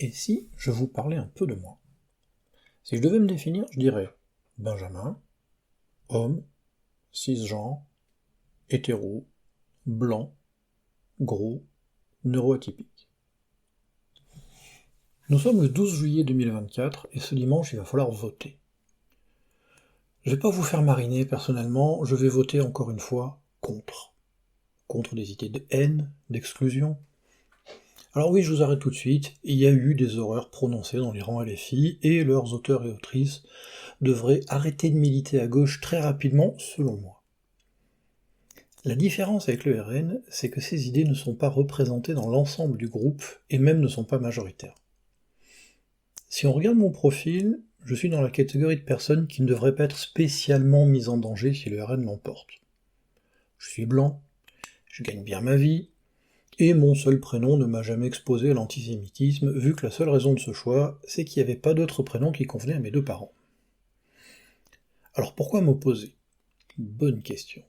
Et si je vous parlais un peu de moi? Si je devais me définir, je dirais Benjamin, homme, cisgenre, hétéro, blanc, gros, neuroatypique. Nous sommes le 12 juillet 2024 et ce dimanche il va falloir voter. Je vais pas vous faire mariner personnellement, je vais voter encore une fois contre. Contre des idées de haine, d'exclusion. Alors oui, je vous arrête tout de suite, il y a eu des horreurs prononcées dans les rangs LFI, et leurs auteurs et autrices devraient arrêter de militer à gauche très rapidement, selon moi. La différence avec le RN, c'est que ces idées ne sont pas représentées dans l'ensemble du groupe, et même ne sont pas majoritaires. Si on regarde mon profil, je suis dans la catégorie de personnes qui ne devraient pas être spécialement mises en danger si le RN l'emporte. Je suis blanc, je gagne bien ma vie, et mon seul prénom ne m'a jamais exposé à l'antisémitisme, vu que la seule raison de ce choix, c'est qu'il n'y avait pas d'autre prénom qui convenait à mes deux parents. Alors pourquoi m'opposer? Bonne question.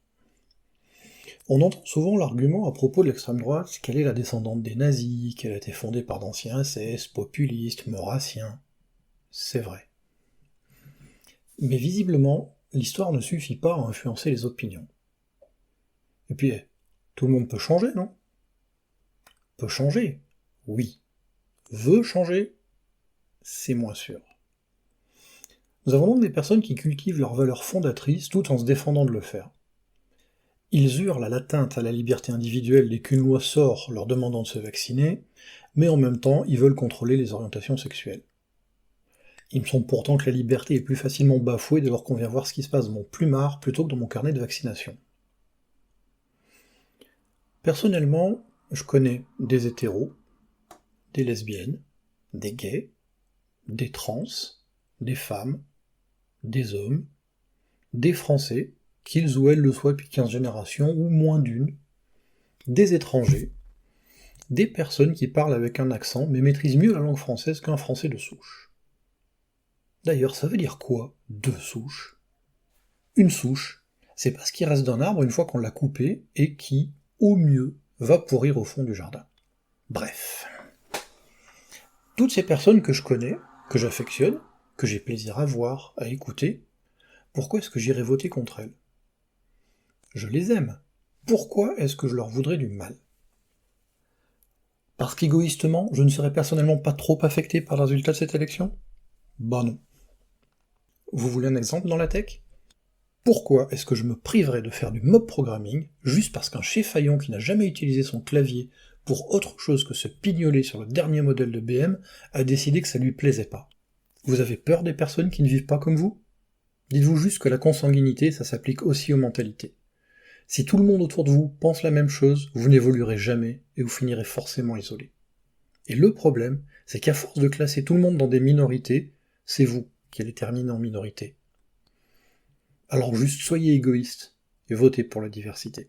On entend souvent l'argument à propos de l'extrême droite qu'elle est la descendante des nazis, qu'elle a été fondée par d'anciens SS, populistes, maurassiens. C'est vrai. Mais visiblement, l'histoire ne suffit pas à influencer les opinions. Et puis, tout le monde peut changer, non? Peut changer, oui. Veut changer, c'est moins sûr. Nous avons donc des personnes qui cultivent leurs valeurs fondatrices tout en se défendant de le faire. Ils hurlent à l'atteinte à la liberté individuelle dès qu'une loi sort leur demandant de se vacciner, mais en même temps ils veulent contrôler les orientations sexuelles. Il me semble pourtant que la liberté est plus facilement bafouée dès lors qu'on vient voir ce qui se passe dans mon plumard plutôt que dans mon carnet de vaccination. Personnellement, je connais des hétéros, des lesbiennes, des gays, des trans, des femmes, des hommes, des Français, qu'ils ou elles le soient depuis 15 générations, ou moins d'une, des étrangers, des personnes qui parlent avec un accent, mais maîtrisent mieux la langue française qu'un français de souche. D'ailleurs, ça veut dire quoi, de souche? Une souche, c'est pas ce qui reste d'un arbre une fois qu'on l'a coupé, et qui, au mieux, va pourrir au fond du jardin. Bref. Toutes ces personnes que je connais, que j'affectionne, que j'ai plaisir à voir, à écouter, pourquoi est-ce que j'irais voter contre elles? Je les aime. Pourquoi est-ce que je leur voudrais du mal? Parce qu'égoïstement, je ne serais personnellement pas trop affecté par le résultat de cette élection? Bah non. Vous voulez un exemple dans la tech? Pourquoi est-ce que je me priverais de faire du mob programming juste parce qu'un chéfaillon qui n'a jamais utilisé son clavier pour autre chose que se pignoler sur le dernier modèle de BM a décidé que ça lui plaisait pas? Vous avez peur des personnes qui ne vivent pas comme vous? Dites-vous juste que la consanguinité, ça s'applique aussi aux mentalités. Si tout le monde autour de vous pense la même chose, vous n'évoluerez jamais et vous finirez forcément isolé. Et le problème, c'est qu'à force de classer tout le monde dans des minorités, c'est vous qui allez terminer en minorité. Alors juste soyez égoïste et votez pour la diversité.